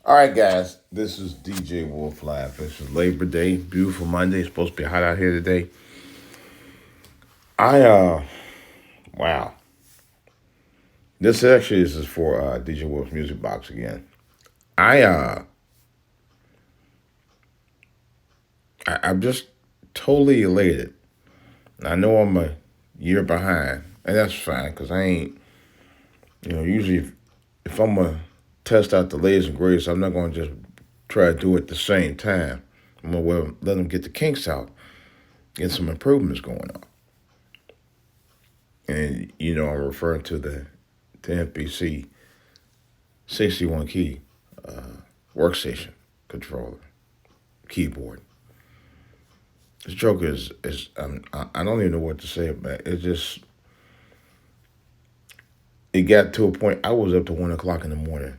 All right, guys, this is DJ Wolf Live. This is Labor Day, beautiful Monday. It's supposed to be hot out here today. I wow. This actually is for DJ Wolf's Music Box again. I uh, I'm just totally elated. I know I'm a year behind, and that's fine because I ain't. Usually if I'm gonna test out the latest and greatest, I'm not gonna just try to do it at the same time. I'm gonna let them get the kinks out, get some improvements going on. And I'm referring to the MPC 61 key workstation controller keyboard. This joke is I don't even know what to say about it. It got to a point I was up to 1 o'clock in the morning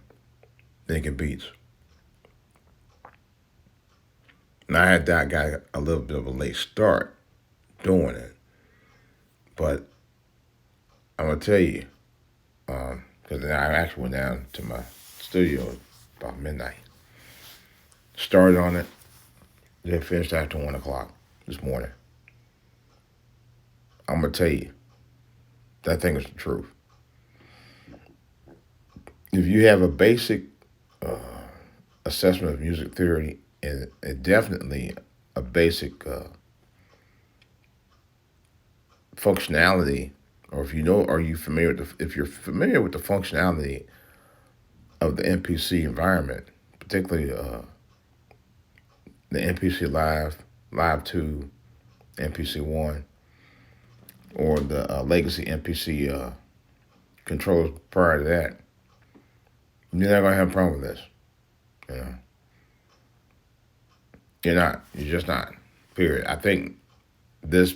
thinking beats. Now I got a little bit of a late start doing it, but I'm gonna tell you because I actually went down to my studio about midnight, started on it, then finished after 1 o'clock this morning. I'm gonna tell you that thing is the truth. If you have a basic uh, assessment of music theory and definitely a basic functionality, or if you know, are you familiar with if you're familiar with the functionality of the MPC environment, particularly the MPC Live, Live 2, MPC 1, or the legacy MPC controllers prior to that, you're not going to have a problem with this. You know, you're not. You're just not. Period. I think this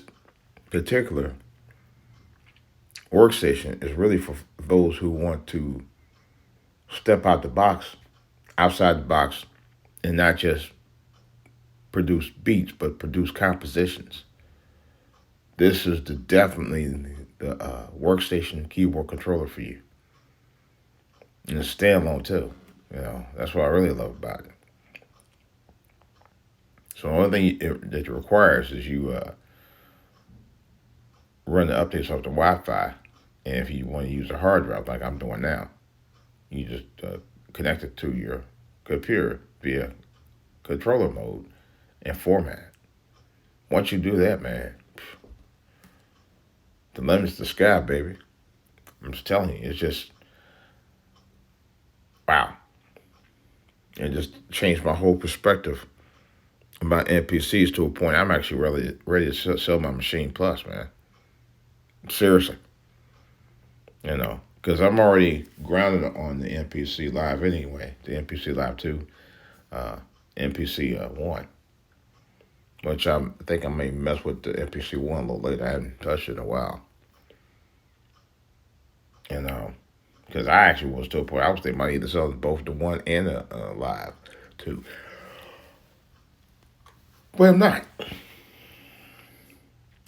particular workstation is really for those who want to step out the box, outside the box, and not just produce beats, but produce compositions. This is definitely the workstation keyboard controller for you. And it's standalone too. That's what I really love about it. So the only thing that it requires is you run the updates off the Wi-Fi, and if you want to use a hard drive like I'm doing now, you just connect it to your computer via controller mode and format. Once you do that, man, the limit's the sky, baby. I'm just telling you, it's just wow. It just changed my whole perspective about NPCs to a point I'm actually really ready to sell my machine plus, man. Seriously, because I'm already grounded on the MPC Live anyway, the MPC Live 2, uh, MPC 1, which I think I may mess with the MPC 1 a little later. I haven't touched it in a while. And because I actually was to a point I was thinking about either selling both the 1 and the Live 2. But I'm not.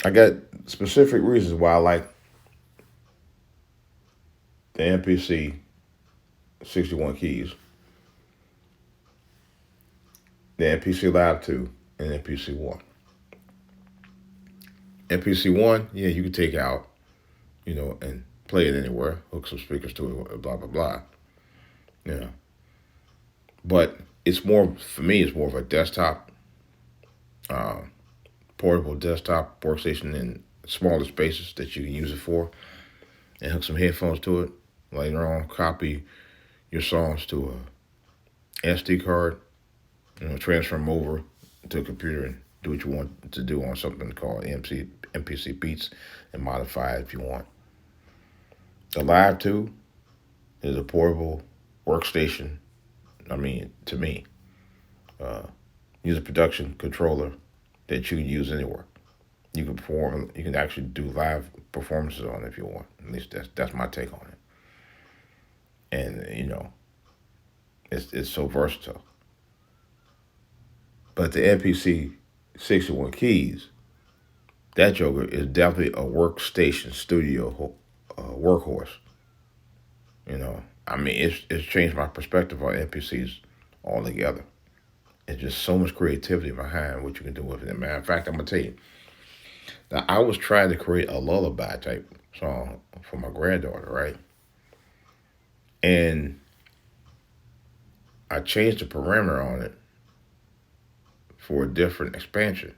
I got specific reasons why I like the MPC 61 keys, the MPC Live 2, and MPC 1. MPC 1, yeah, you can take out, and play it anywhere, hook some speakers to it, blah, blah, blah. Yeah. But it's more, for me, it's more of a desktop, uh, portable desktop workstation in smaller spaces that you can use it for, and hook some headphones to it. Later on, copy your songs to a SD card, transfer them over to a computer and do what you want to do on something called MPC Beats and modify it if you want. The Live 2 is a portable workstation. I mean, to me, uh, music production controller that you can use anywhere. You can perform. You can actually do live performances on it if you want. At least that's my take on it. And it's so versatile. But the MPC 61 keys, that joker is definitely a workstation studio workhorse. I mean, it's changed my perspective on NPCs altogether. It's just so much creativity behind what you can do with it. And matter of fact, I'm gonna tell you. Now, I was trying to create a lullaby type song for my granddaughter, right? And I changed the parameter on it for a different expansion,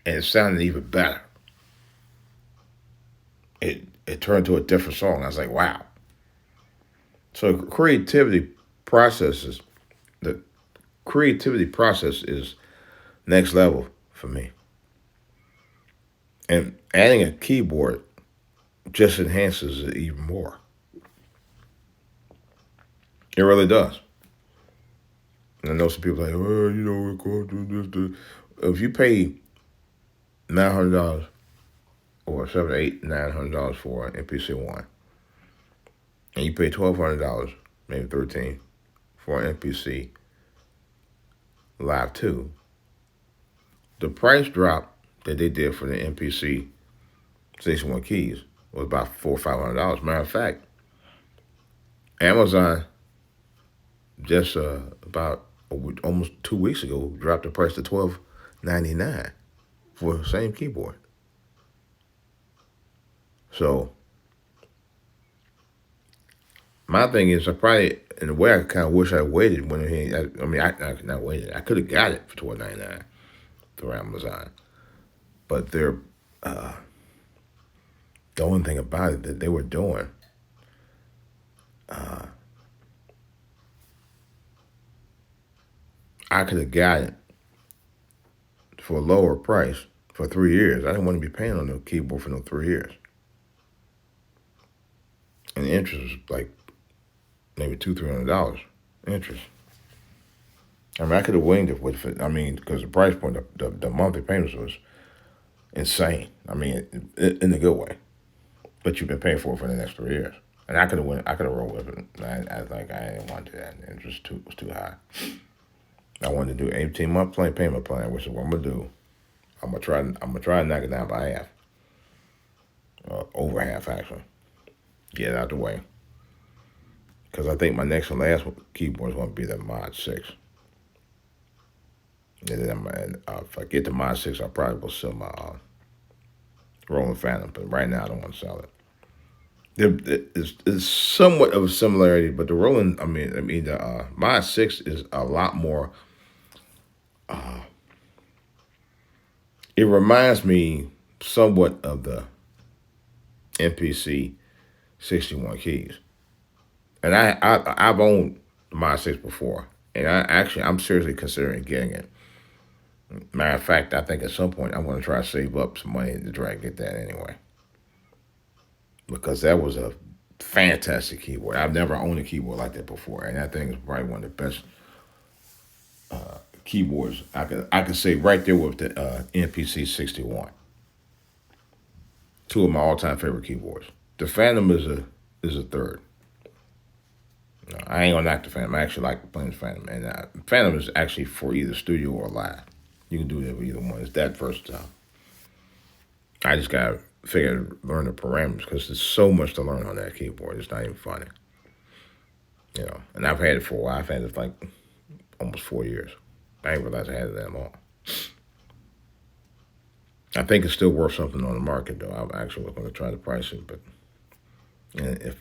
and it sounded even better. It turned to a different song. I was like, wow. So the creativity process is next level for me. And adding a keyboard just enhances it even more. It really does. And I know some people are like, well, it costs this. If you pay $900 or $700, $800, $900 for an MPC one, and you pay $1,200, maybe 13, for an MPC Live 2, the price drop that they did for the MPC 61 keys was about $400 or $500. Matter of fact, Amazon just about almost 2 weeks ago dropped the price to $12.99 for the same keyboard. So my thing is, I probably, in a way, I kind of wish I waited when I not waited. I could have got it for $12.99 through Amazon, but uh, the only thing about it that they were doing, uh, I could have got it for a lower price for 3 years. I didn't want to be paying on no keyboard for no 3 years, and the interest was like maybe $200-$300 interest. I mean, I could have winged it with it. I mean, because the price point, the monthly payments was insane. I mean, in a good way. But you've been paying for it for the next 3 years, and I could have went. I could have rolled with it. I didn't want to do that. The interest was too high. I wanted to do 18-month payment plan, which is what I'm gonna do. I'm gonna try and knock it down by half, over half actually. Get it out the way. Because I think my next and last keyboard is going to be the Mod 6. And then if I get the Mod 6, I probably will sell my Roland Phantom. But right now, I don't want to sell it. It's somewhat of a similarity, but the Roland, the Mod 6 is a lot more. It reminds me somewhat of the MPC 61 keys. And I've owned the Mod 6 before, and I'm seriously considering getting it. Matter of fact, I think at some point I'm going to try to save up some money to try to get that anyway, because that was a fantastic keyboard. I've never owned a keyboard like that before, and that thing is probably one of the best keyboards I could say right there with the MPC 61. Two of my all-time favorite keyboards. The Phantom is a third. No, I ain't gonna knock the Phantom. I actually like playing the Phantom, and Phantom is actually for either studio or live. You can do it with either one. It's that versatile. I just gotta learn the parameters, because there's so much to learn on that keyboard. It's not even funny, And I've had it for a while. I've had it for like almost 4 years. I didn't realize I had it that long. I think it's still worth something on the market, though. I'm actually going to try to price it, but if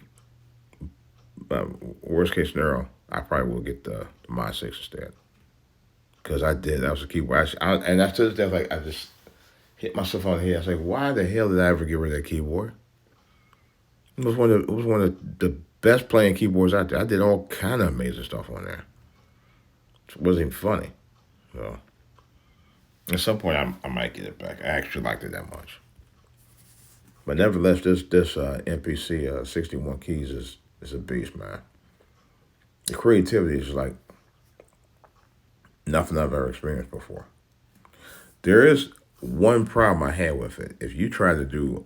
worst case scenario, I probably will get the Mod 6 instead. Because that was a keyboard. And after this, I just hit myself on the head. I was like, why the hell did I ever get rid of that keyboard? It was one of the best playing keyboards out there. I did all kind of amazing stuff on there. It wasn't even funny. So at some point, I might get it back. I actually liked it that much. But nevertheless, this MPC 61 keys is a beast, man. The creativity is like nothing I've ever experienced before. There is one problem I had with it. If you try to do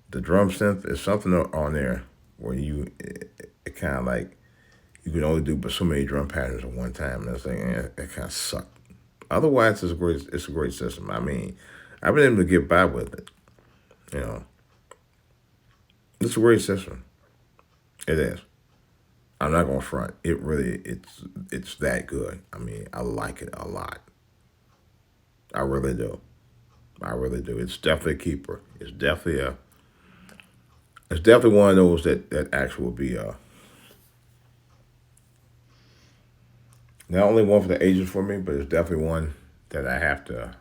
the drum synth, there's something on there where it kind of like you can only do but so many drum patterns at one time, and it kind of sucked. Otherwise, it's a great system. I mean, I've been able to get by with it. It's a great system. It is. I'm not gonna front. It's that good. I mean, I like it a lot. I really do. I really do. It's definitely a keeper. It's definitely one of those that actually will be not only one for the ages for me, but it's definitely one that I have to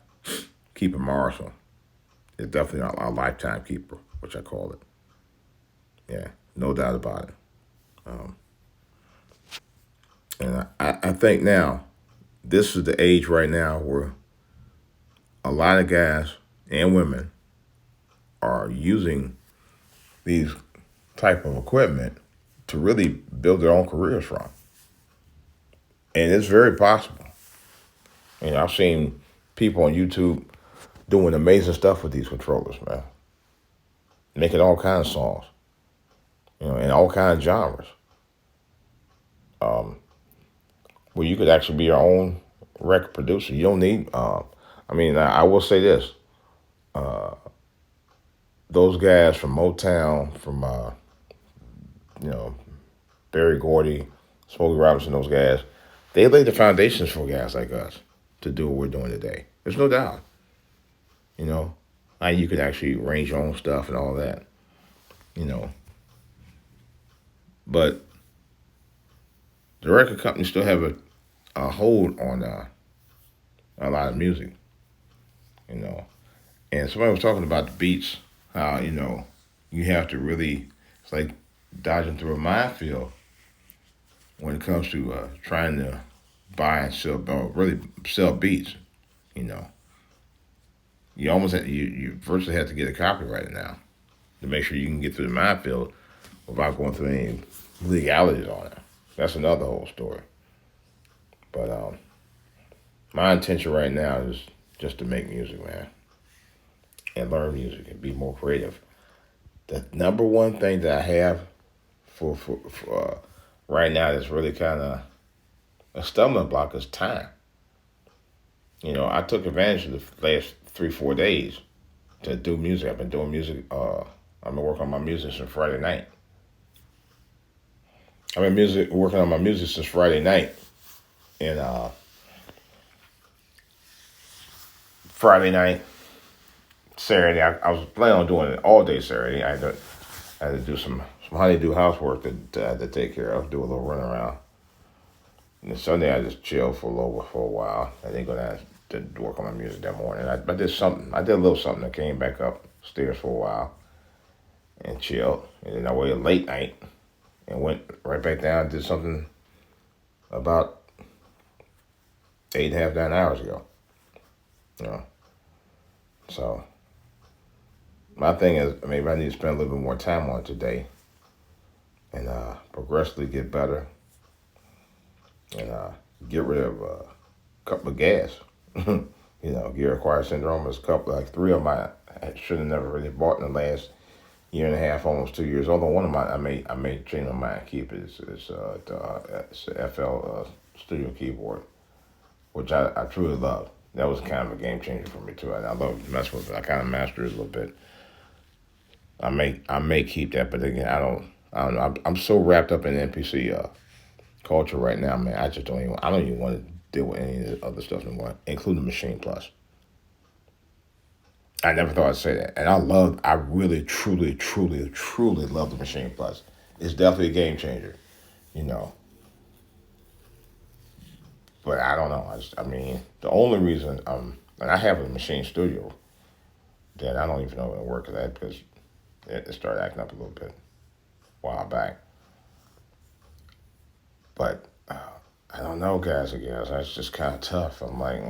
keep in my arsenal. It's definitely a lifetime keeper, which I call it. Yeah, no doubt about it. Um, and I think now this is the age right now where a lot of guys and women are using these type of equipment to really build their own careers from, and it's very possible. I've seen people on YouTube doing amazing stuff with these controllers, man, making all kinds of songs, in all kinds of genres, where you could actually be your own record producer. You don't need. I will say this: those guys from Motown, from you know Barry Gordy, Smokey Robinson, those guys, they laid the foundations for guys like us to do what we're doing today. There's no doubt. You know, how you could actually arrange your own stuff and all that. You know, but the record companies still have a hold on a lot of music. You know, and somebody was talking about the beats. How you have to really. It's like dodging through a minefield when it comes to trying to buy and sell, or really sell beats. You know, you virtually have to get a copyright now to make sure you can get through the minefield without going through any legalities on it. That's another whole story. But my intention right now is just to make music, man, and learn music and be more creative. The number one thing that I have for right now that's really kind of a stumbling block is time. I took advantage of the last 3 4 days to do music. I've been doing music. I've been working on my music since Friday night. Working on my music since Friday night, and Friday night, Saturday, I was planning on doing it all day Saturday. I had to do some honeydew housework to take care of, do a little run around. And then Sunday, I just chilled for a while. I didn't go down to work on my music that morning. I did something. I did a little something. I came back upstairs for a while and chilled. And then I waited late night and went right back down and did something about 8.5, 9 hours ago. You know. So my thing is, maybe I need to spend a little bit more time on it today and progressively get better and get rid of a couple of gas. Gear acquired syndrome is like three of my I should have never really bought in the last year and a half, almost 2 years. Although one of mine I may change my mind and keep it. It's a FL Studio keyboard, which I truly love. That was kind of a game changer for me too. I love messing with it. I kind of mastered it a little bit. I may keep that, but again, I don't know. I'm so wrapped up in MPC culture right now, man. I don't even want to deal with any of the other stuff anymore, including Machine Plus. I never thought I'd say that, and I really, truly, truly, truly love the Machine Plus. It's definitely a game changer, you know. But I don't know. The only reason and I have a Machine Studio that I don't even know when it works at because it started acting up a little bit a while back. But I don't know, guys and gals. That's just kind of tough. I'm like,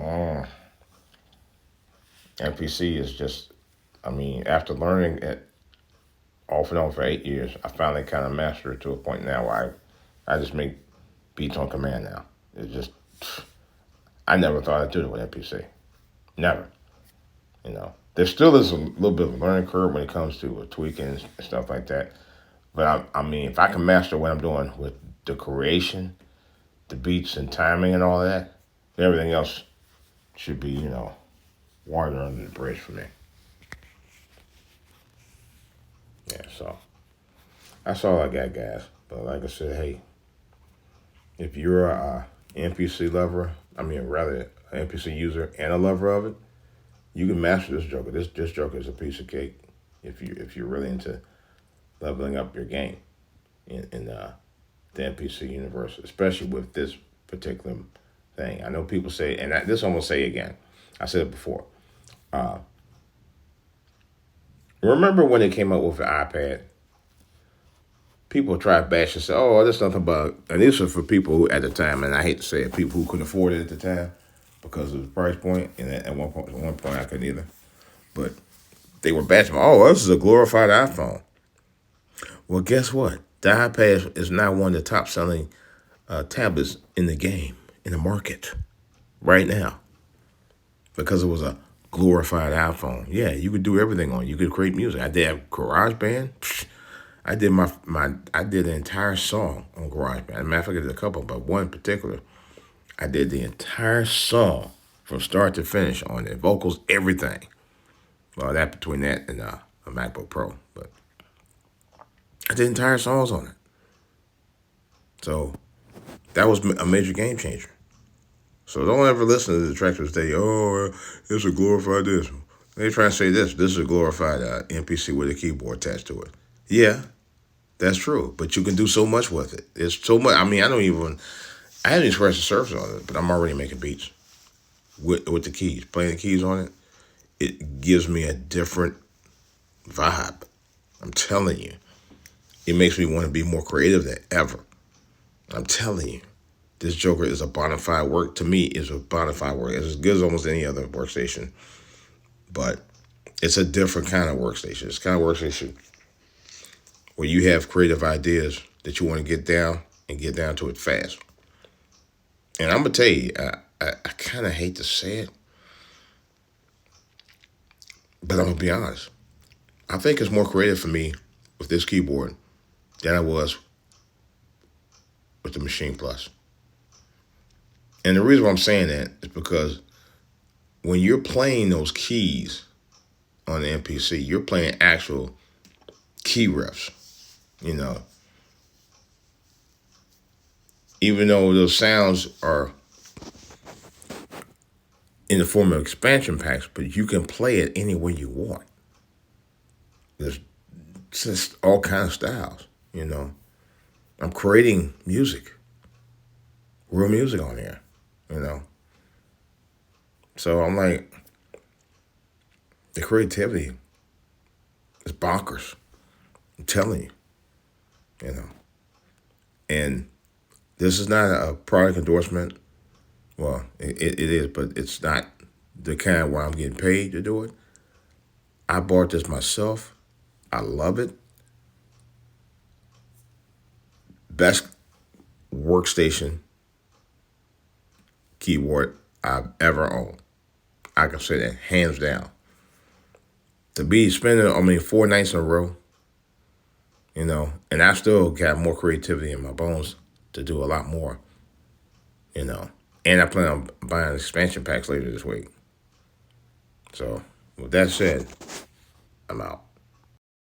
MPC is just. After learning it off and on for 8 years, I finally kind of mastered it to a point now where I just make beats on command now. It's just, I never thought I'd do it with MPC. Never. There still is a little bit of a learning curve when it comes to tweaking and stuff like that. But if I can master what I'm doing with the creation, the beats and timing and all that, then everything else should be, water under the bridge for me. Yeah, so that's all I got, guys. But like I said, hey, if you're a MPC lover, I mean rather an MPC user and a lover of it, you can master this Joker. This Joker is a piece of cake if you're really into leveling up your game in the MPC universe, especially with this particular thing. I know people say, and this I'm gonna say again. I said it before. Uh, Remember when they came out with the iPad? People try to bash and say, "Oh, there's nothing but," and this was for people who, at the time, and I hate to say it, people who couldn't afford it at the time because of the price point. And at one point, I couldn't either. But they were bashing, "Oh, this is a glorified iPhone." Well, guess what? The iPad is now one of the top selling tablets in the game, in the market, right now, because it was a glorified iPhone. Yeah, you could do everything on it. You could create music. I did have GarageBand. I did I did the entire song on GarageBand. As a matter of fact, I did a couple, but one in particular, I did the entire song from start to finish on it, vocals, everything. Well, that between that and a MacBook Pro, but I did entire songs on it. So that was a major game changer. So don't ever listen to the detractors say, "Oh, it's a glorified this." They try to say this. This is a glorified MPC with a keyboard attached to it. Yeah, that's true. But you can do so much with it. It's so much. I mean, I haven't even scratched the surface on it, but I'm already making beats with the keys, playing the keys on it. It gives me a different vibe. I'm telling you, it makes me want to be more creative than ever. I'm telling you. This Joker is a bona fide work. To me, is a bona fide work. It's as good as almost any other workstation, but it's a different kind of workstation. It's kind of workstation where you have creative ideas that you want to get down and get down to it fast. And I'm gonna tell you, I kind of hate to say it, but I'm gonna be honest. I think it's more creative for me with this keyboard than I was with the Machine Plus. And the reason why I'm saying that is because when you're playing those keys on the MPC, you're playing actual key riffs. You know, even though those sounds are in the form of expansion packs, but you can play it any way you want. There's just all kinds of styles. You know, I'm creating music, real music on here. You know, so I'm like, the creativity is bonkers. I'm telling you. You know, and this is not a product endorsement. Well, it is, but it's not the kind where I'm getting paid to do it. I bought this myself. I love it. Best workstation keyboard I've ever owned. I can say that hands down. To be spending, 4 nights in a row, and I still got more creativity in my bones to do a lot more, you know. And I plan on buying expansion packs later this week. So, with that said, I'm out.